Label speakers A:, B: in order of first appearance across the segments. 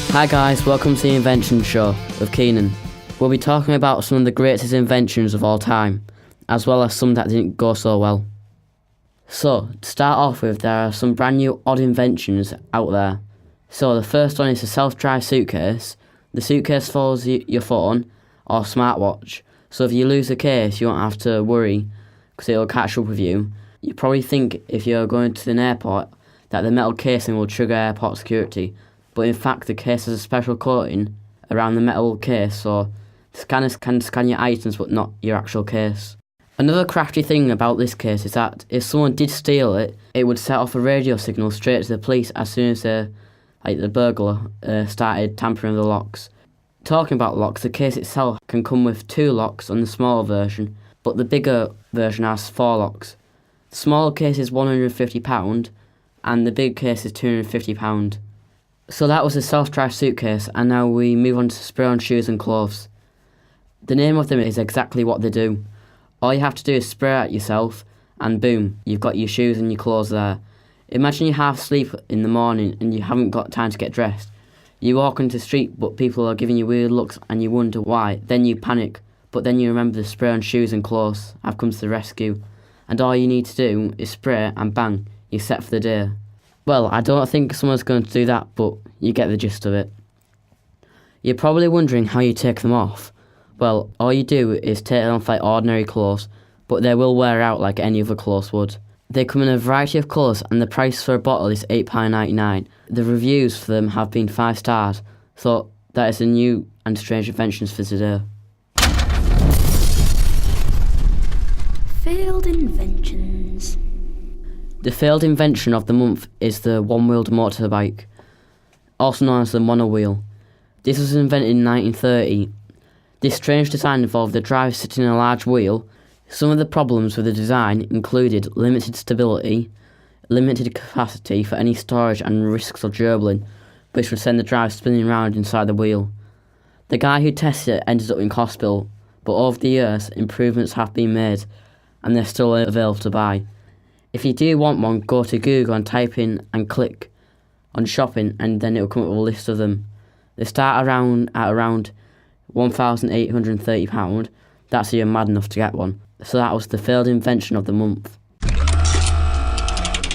A: Hi guys, welcome to the Inventions show with Keenan. We'll be talking about some of the greatest inventions of all time, as well as some that didn't go so well. So, to start off with, there are some brand new odd inventions out there. So the first one is a self-drive suitcase. The suitcase follows your phone or smartwatch, so if you lose the case you won't have to worry because it'll catch up with you. You probably think if you're going to an airport that the metal casing will trigger airport security, but in fact the case has a special coating around the metal case, so the scanners can scan your items but not your actual case. Another crafty thing about this case is that if someone did steal it, it would set off a radio signal straight to the police as soon as the burglar started tampering with the locks. Talking about locks, the case itself can come with 2 locks on the smaller version, but the bigger version has 4 locks. The smaller case is £150 and the big case is £250. So that was a self-drive suitcase, and now we move on to spray-on shoes and clothes. The name of them is exactly what they do. All you have to do is spray at yourself, and boom, you've got your shoes and your clothes there. Imagine you half asleep in the morning and you haven't got time to get dressed. You walk into the street but people are giving you weird looks and you wonder why. Then you panic, but then you remember the spray-on shoes and clothes have come to the rescue. And all you need to do is spray and bang, you're set for the day. Well, I don't think someone's going to do that, but you get the gist of it. You're probably wondering how you take them off. Well, all you do is take them off like ordinary clothes, but they will wear out like any other clothes would. They come in a variety of colours and the price for a bottle is £8.99. The reviews for them have been 5 stars, so that is a new and strange inventions for today.
B: Failed inventions.
A: The failed invention of the month is the one-wheeled motorbike, also known as the monowheel. This was invented in 1930. This strange design involved the driver sitting in a large wheel. Some of the problems with the design included limited stability, limited capacity for any storage and risks of gerbling, which would send the driver spinning around inside the wheel. The guy who tested it ended up in hospital, but over the years improvements have been made and they're still available to buy. If you do want one, go to Google and type in and click on shopping and then it will come up with a list of them. They start at around £1,830. That's if you're mad enough to get one. So that was the failed invention of the month.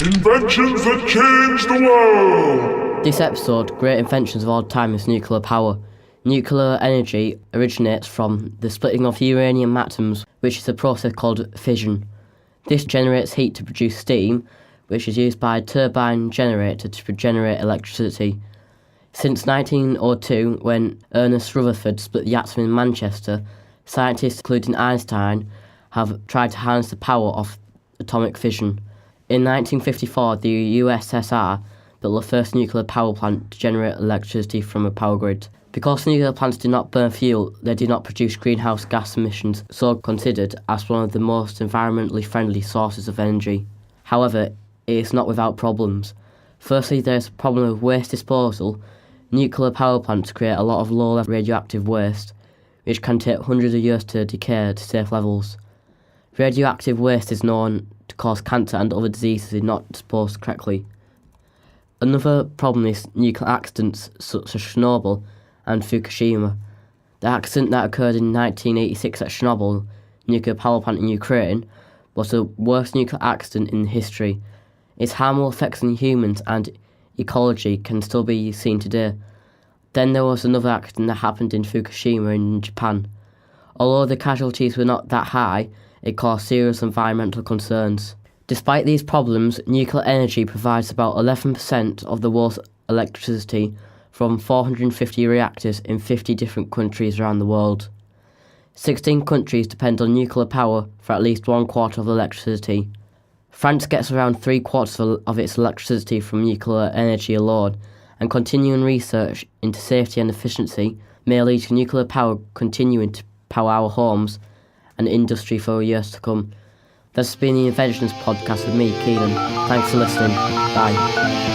C: Inventions that changed the world!
A: This episode, Great Inventions of All Time, is nuclear power. Nuclear energy originates from the splitting of uranium atoms, which is a process called fission. This generates heat to produce steam, which is used by a turbine generator to generate electricity. Since 1902, when Ernest Rutherford split the atom in Manchester, scientists, including Einstein, have tried to harness the power of atomic fission. In 1954, the USSR built the first nuclear power plant to generate electricity from a power grid. Because nuclear plants do not burn fuel, they do not produce greenhouse gas emissions, so considered as one of the most environmentally friendly sources of energy. However, it is not without problems. Firstly, there is a problem with waste disposal. Nuclear power plants create a lot of low-level radioactive waste, which can take hundreds of years to decay to safe levels. Radioactive waste is known to cause cancer and other diseases if not disposed correctly. Another problem is nuclear accidents such as Chernobyl and Fukushima. The accident that occurred in 1986 at Chernobyl nuclear power plant in Ukraine was the worst nuclear accident in history. Its harmful effects on humans and ecology can still be seen today. Then there was another accident that happened in Fukushima in Japan. Although the casualties were not that high, it caused serious environmental concerns. Despite these problems, nuclear energy provides about 11% of the world's electricity from 450 reactors in 50 different countries around the world. 16 countries depend on nuclear power for at least 1/4 of electricity. France gets around 3/4 of its electricity from nuclear energy alone, and continuing research into safety and efficiency may lead to nuclear power continuing to power our homes and industry for years to come. This has been the Inventions podcast with me, Keenan. Thanks for listening. Bye.